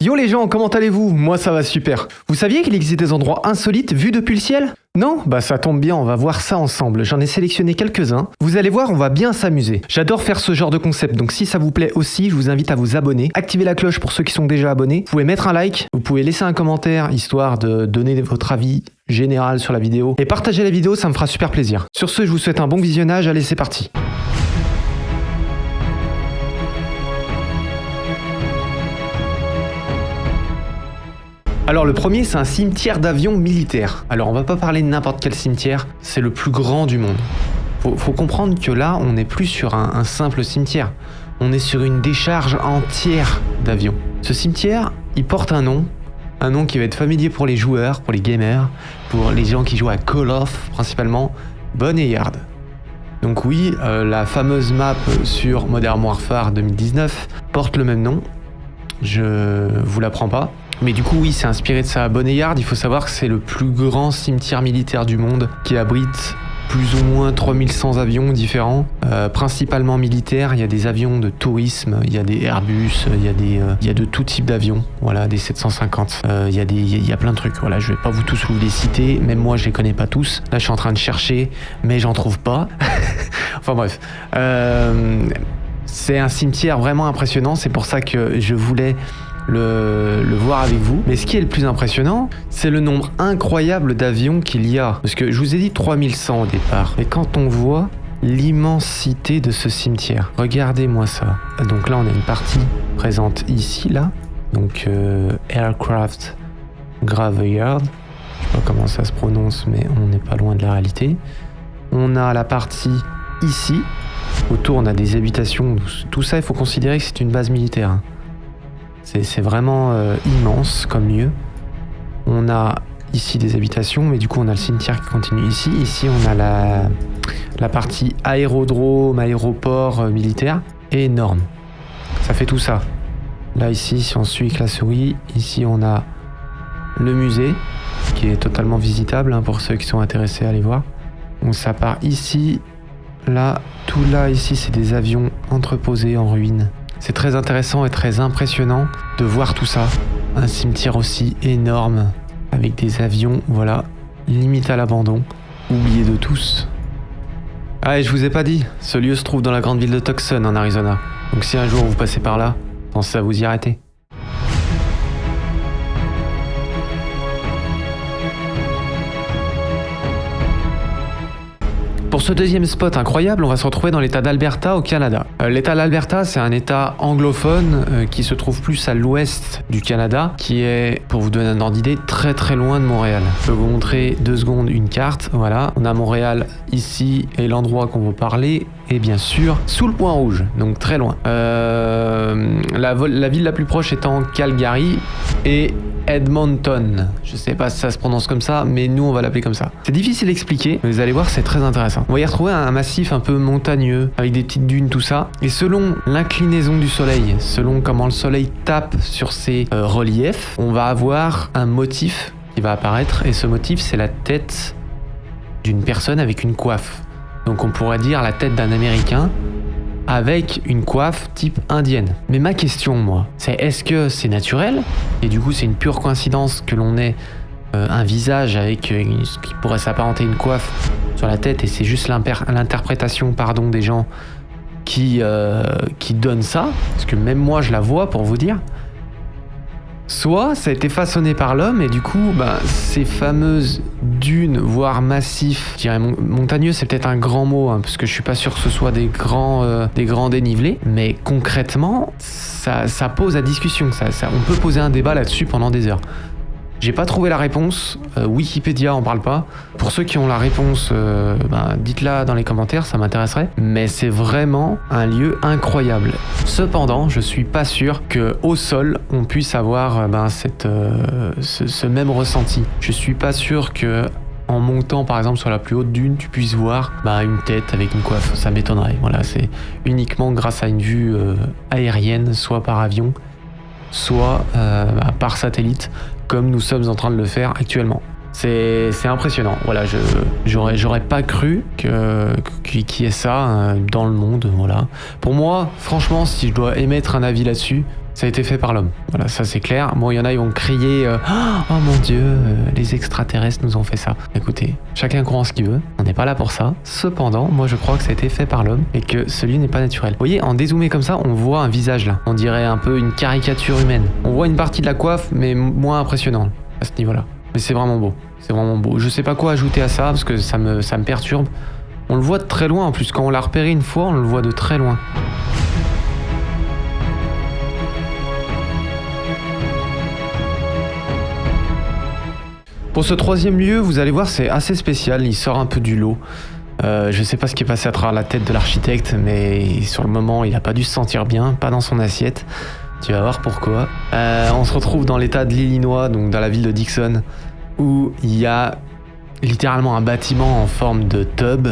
Yo les gens, comment allez-vous? Moi ça va super. Vous saviez qu'il existe des endroits insolites vus depuis le ciel? Non? Bah ça tombe bien, on va voir ça ensemble. J'en ai sélectionné quelques-uns. Vous allez voir, on va bien s'amuser. J'adore faire ce genre de concept, donc si ça vous plaît aussi, je vous invite à vous abonner. Activez la cloche pour ceux qui sont déjà abonnés. Vous pouvez mettre un like, vous pouvez laisser un commentaire, histoire de donner votre avis général sur la vidéo. Et partagez la vidéo, ça me fera super plaisir. Sur ce, je vous souhaite un bon visionnage, allez c'est parti. Alors le premier, c'est un cimetière d'avions militaires. Alors on va pas parler de n'importe quel cimetière, c'est le plus grand du monde. Faut comprendre que là, on n'est plus sur un simple cimetière. On est sur une décharge entière d'avions. Ce cimetière, il porte un nom qui va être familier pour les joueurs, pour les gamers, pour les gens qui jouent à Call of principalement, Boneyard. Donc oui, la fameuse map sur Modern Warfare 2019 porte le même nom. Je vous l'apprends pas. Mais du coup, oui, c'est inspiré de ça. Boneyard, il faut savoir que c'est le plus grand cimetière militaire du monde qui abrite plus ou moins 3100 avions différents, principalement militaires. Il y a des avions de tourisme, il y a des Airbus, il y a de tout type d'avions, voilà, des 750. Il y a plein de trucs. Voilà, je vais pas tous vous les citer, même moi je les connais pas tous. Là, je suis en train de chercher, mais j'en trouve pas. Enfin bref, c'est un cimetière vraiment impressionnant. C'est pour ça que je voulais le voir avec vous. Mais ce qui est le plus impressionnant, c'est le nombre incroyable d'avions qu'il y a. Parce que je vous ai dit 3100 au départ. Et quand on voit l'immensité de ce cimetière, regardez-moi ça. Donc là, on a une partie présente ici, là. Donc Aircraft Graveyard. Je sais pas comment ça se prononce, mais on n'est pas loin de la réalité. On a la partie ici. Autour, on a des habitations. Tout ça, il faut considérer que c'est une base militaire. C'est vraiment immense comme lieu. On a ici des habitations, mais du coup on a le cimetière qui continue ici. Ici on a la partie aérodrome, aéroport militaire. Énorme. Ça fait tout ça. Là ici, si on suit avec la souris, ici on a le musée, qui est totalement visitable pour ceux qui sont intéressés à aller voir. Donc ça part ici, là, tout là, ici c'est des avions entreposés en ruine. C'est très intéressant et très impressionnant de voir tout ça. Un cimetière aussi énorme, avec des avions, voilà, limite à l'abandon, oublié de tous. Ah, et je vous ai pas dit, ce lieu se trouve dans la grande ville de Tucson, en Arizona. Donc si un jour vous passez par là, pensez à vous y arrêter. Pour ce deuxième spot incroyable, on va se retrouver dans l'état d'Alberta au Canada. L'état d'Alberta, c'est un état anglophone qui se trouve plus à l'ouest du Canada, qui est, pour vous donner un ordre d'idée, très très loin de Montréal. Je peux vous montrer 2 secondes une carte, voilà. On a Montréal ici et l'endroit qu'on veut parler est bien sûr sous le point rouge, donc très loin. La ville la plus proche étant Calgary et Edmonton. Je sais pas si ça se prononce comme ça, mais nous on va l'appeler comme ça. C'est difficile à expliquer, mais vous allez voir, c'est très intéressant. On va y retrouver un massif un peu montagneux, avec des petites dunes, tout ça. Et selon l'inclinaison du soleil, selon comment le soleil tape sur ces reliefs, on va avoir un motif qui va apparaître. Et ce motif, c'est la tête d'une personne avec une coiffe. Donc on pourrait dire la tête d'un Américain avec une coiffe type indienne. Mais ma question, moi, c'est est-ce que c'est naturel? Et du coup, c'est une pure coïncidence que l'on ait un visage avec ce qui pourrait s'apparenter à une coiffe sur la tête, et c'est juste l'interprétation des gens qui donnent ça, parce que même moi je la vois pour vous dire. Soit ça a été façonné par l'homme, et du coup ces fameuses dunes, voire massifs, je dirais montagneux, c'est peut-être un grand mot, parce que je suis pas sûr que ce soit des grands dénivelés, mais concrètement ça pose à discussion, on peut poser un débat là-dessus pendant des heures. J'ai pas trouvé la réponse, Wikipédia en parle pas. Pour ceux qui ont la réponse, dites-la dans les commentaires, ça m'intéresserait. Mais c'est vraiment un lieu incroyable. Cependant, je suis pas sûr qu'au sol, on puisse avoir ce même ressenti. Je suis pas sûr que en montant par exemple sur la plus haute dune, tu puisses voir une tête avec une coiffe. Ça m'étonnerait. Voilà, c'est uniquement grâce à une vue aérienne, soit par avion, soit par satellite, comme nous sommes en train de le faire actuellement. C'est impressionnant. Voilà, j'aurais pas cru qu'il y ait ça dans le monde. Voilà. Pour moi, franchement, si je dois émettre un avis là-dessus, Ça a été fait par l'homme. Voilà, ça c'est clair. Bon, il y en a, ils vont crier oh mon Dieu, les extraterrestres nous ont fait ça. Écoutez, chacun croit en ce qu'il veut. On n'est pas là pour ça. Cependant, moi je crois que ça a été fait par l'homme et que ce lieu n'est pas naturel. Vous voyez, en dézoomé comme ça, on voit un visage là. On dirait un peu une caricature humaine. On voit une partie de la coiffe, mais moins impressionnant à ce niveau-là. Mais c'est vraiment beau. C'est vraiment beau. Je sais pas quoi ajouter à ça parce que ça me perturbe. On le voit de très loin en plus. Quand on l'a repéré une fois, on le voit de très loin. Pour ce troisième lieu, vous allez voir, c'est assez spécial. Il sort un peu du lot. Je sais pas ce qui est passé à travers la tête de l'architecte, mais sur le moment, il a pas dû se sentir bien, pas dans son assiette. Tu vas voir pourquoi. On se retrouve dans l'état de l'Illinois, donc dans la ville de Dixon, où il y a littéralement un bâtiment en forme de tub.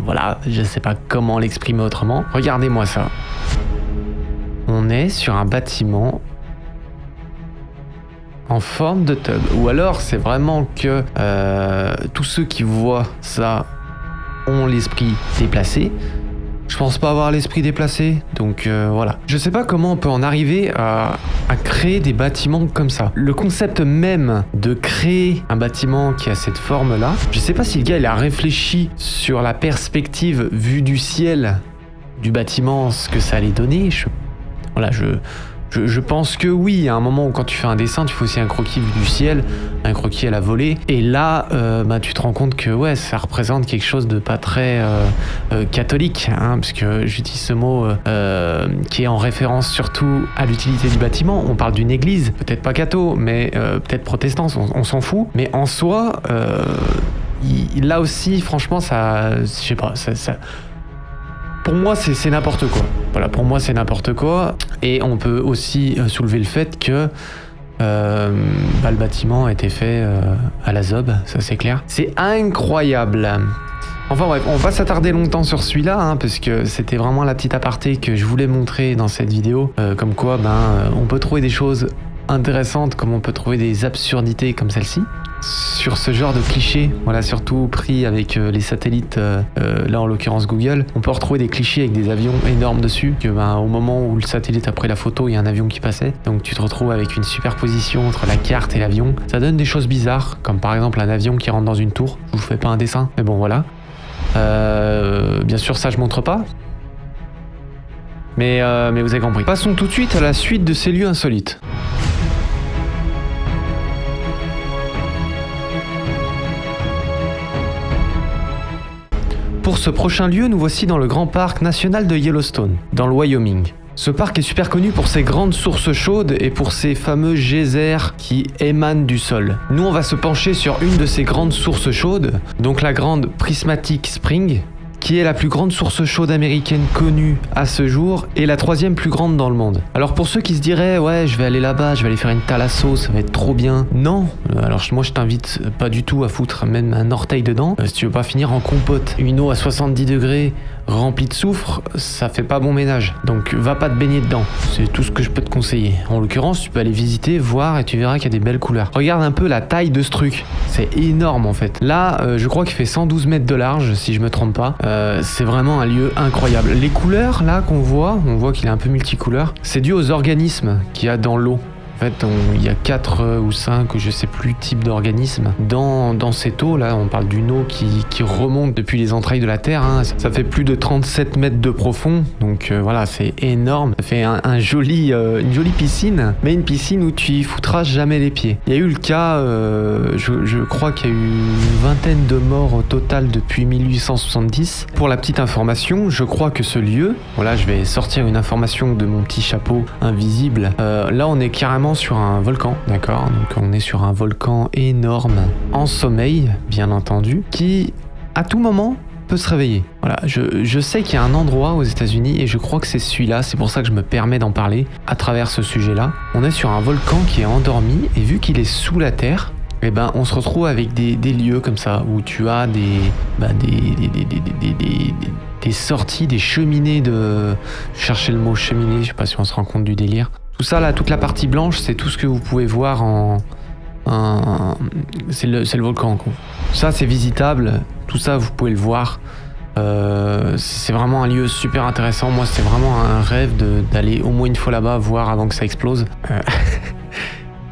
Voilà, je sais pas comment l'exprimer autrement. Regardez-moi ça. On est sur un bâtiment en forme de tub. Ou alors c'est vraiment que tous ceux qui voient ça ont l'esprit déplacé. Je pense pas avoir l'esprit déplacé, donc voilà. Je sais pas comment on peut en arriver à créer des bâtiments comme ça. Le concept même de créer un bâtiment qui a cette forme-là, je sais pas si le gars il a réfléchi sur la perspective vue du ciel du bâtiment, ce que ça allait donner. Je pense que oui, à un moment où quand tu fais un dessin, tu fais aussi un croquis vu du ciel, un croquis à la volée. Et là, tu te rends compte que ouais, ça représente quelque chose de pas très catholique, hein, parce que j'utilise ce mot qui est en référence surtout à l'utilité du bâtiment. On parle d'une église, peut-être pas catho, mais peut-être protestante, on s'en fout. Mais en soi, là aussi, franchement, ça, je sais pas, ça pour moi, c'est n'importe quoi. Voilà, pour moi, c'est n'importe quoi. Et on peut aussi soulever le fait que le bâtiment a été fait à la zob, ça c'est clair. C'est incroyable. Enfin bref, on va s'attarder longtemps sur celui-là, hein, parce que c'était vraiment la petite aparté que je voulais montrer dans cette vidéo. Comme quoi, on peut trouver des choses intéressantes, comme on peut trouver des absurdités comme celle-ci. Sur ce genre de clichés, voilà, surtout pris avec les satellites, là en l'occurrence Google, on peut retrouver des clichés avec des avions énormes dessus, que au moment où le satellite a pris la photo, il y a un avion qui passait, donc tu te retrouves avec une superposition entre la carte et l'avion. Ça donne des choses bizarres, comme par exemple un avion qui rentre dans une tour. Je vous fais pas un dessin, mais bon voilà. Bien sûr ça je montre pas, mais vous avez compris. Passons tout de suite à la suite de ces lieux insolites. Pour ce prochain lieu, nous voici dans le grand parc national de Yellowstone, dans le Wyoming. Ce parc est super connu pour ses grandes sources chaudes et pour ses fameux geysers qui émanent du sol. Nous, on va se pencher sur une de ces grandes sources chaudes, donc la grande Prismatic Spring, qui est la plus grande source chaude américaine connue à ce jour et la troisième plus grande dans le monde. Alors pour ceux qui se diraient ouais je vais aller là-bas, je vais aller faire une thalasso, ça va être trop bien. Non, alors moi je t'invite pas du tout à foutre même un orteil dedans si tu veux pas finir en compote. Une eau à 70 degrés remplie de soufre, ça fait pas bon ménage. Donc va pas te baigner dedans, c'est tout ce que je peux te conseiller. En l'occurrence tu peux aller visiter, voir et tu verras qu'il y a des belles couleurs. Regarde un peu la taille de ce truc, c'est énorme en fait. Là je crois qu'il fait 112 mètres de large si je me trompe pas. C'est vraiment un lieu incroyable. Les couleurs là qu'on voit, on voit qu'il est un peu multicouleur. C'est dû aux organismes qu'il y a dans l'eau. En fait, il y a 4 ou 5, je sais plus, types d'organismes dans cette eau. Là, on parle d'une eau qui remonte depuis les entrailles de la Terre. Hein. Ça fait plus de 37 mètres de profond. Donc voilà, c'est énorme. Ça fait une jolie piscine, mais une piscine où tu y foutras jamais les pieds. Il y a eu le cas, je crois qu'il y a eu une vingtaine de morts au total depuis 1870. Pour la petite information, je crois que ce lieu, voilà, je vais sortir une information de mon petit chapeau invisible. Là, on est carrément sur un volcan, d'accord? Donc on est sur un volcan énorme, en sommeil, bien entendu, qui, à tout moment, peut se réveiller. Voilà, je sais qu'il y a un endroit aux États-Unis et je crois que c'est celui-là, c'est pour ça que je me permets d'en parler à travers ce sujet-là. On est sur un volcan qui est endormi et vu qu'il est sous la terre, eh ben, on se retrouve avec des lieux comme ça où tu as des sorties, des cheminées de... Je cherchais le mot cheminée, je sais pas si on se rend compte du délire. Tout ça là, toute la partie blanche, c'est tout ce que vous pouvez voir c'est le volcan quoi. Ça c'est visitable, tout ça vous pouvez le voir C'est vraiment un lieu super intéressant. Moi, c'est vraiment un rêve d'aller au moins une fois là-bas, voir avant que ça explose.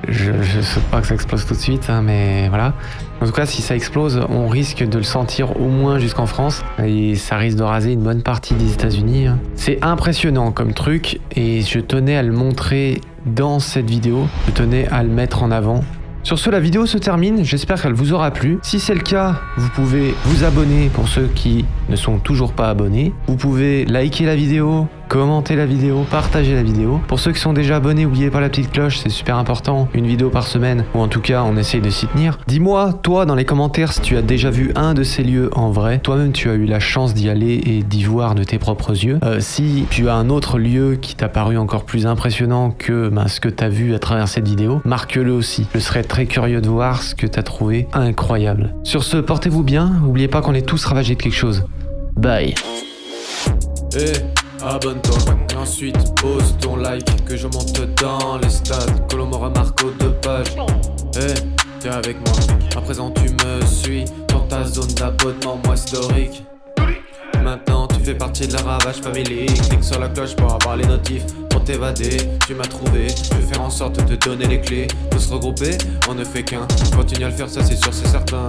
Je souhaite pas que ça explose tout de suite, hein, mais voilà. En tout cas, si ça explose, on risque de le sentir au moins jusqu'en France. Et ça risque de raser une bonne partie des États-Unis. Hein. C'est impressionnant comme truc et je tenais à le montrer dans cette vidéo. Je tenais à le mettre en avant. Sur ce, la vidéo se termine, j'espère qu'elle vous aura plu. Si c'est le cas, vous pouvez vous abonner pour ceux qui ne sont toujours pas abonnés. Vous pouvez liker la vidéo, commenter la vidéo, partager la vidéo. Pour ceux qui sont déjà abonnés, n'oubliez pas la petite cloche, c'est super important. Une vidéo par semaine, ou en tout cas, on essaye de s'y tenir. Dis-moi, toi, dans les commentaires, si tu as déjà vu un de ces lieux en vrai. Toi-même, tu as eu la chance d'y aller et d'y voir de tes propres yeux. Si tu as un autre lieu qui t'a paru encore plus impressionnant que ce que tu as vu à travers cette vidéo, marque-le aussi. Je serais très curieux de voir ce que tu as trouvé incroyable. Sur ce, portez-vous bien. N'oubliez pas qu'on est tous ravagés de quelque chose. Bye. Abonne-toi et ensuite pose ton like, que je monte dans les stades, que l'on me remarque aux 2 pages. T'es avec moi, à présent tu me suis dans ta zone d'abonnement, moi historique. Maintenant tu fais partie de la Ravage Family. Clique sur la cloche pour avoir les notifs. Pour t'évader, tu m'as trouvé. Je vais faire en sorte de te donner les clés. De se regrouper, on ne fait qu'un. Continue à le faire, ça c'est sûr, c'est certain.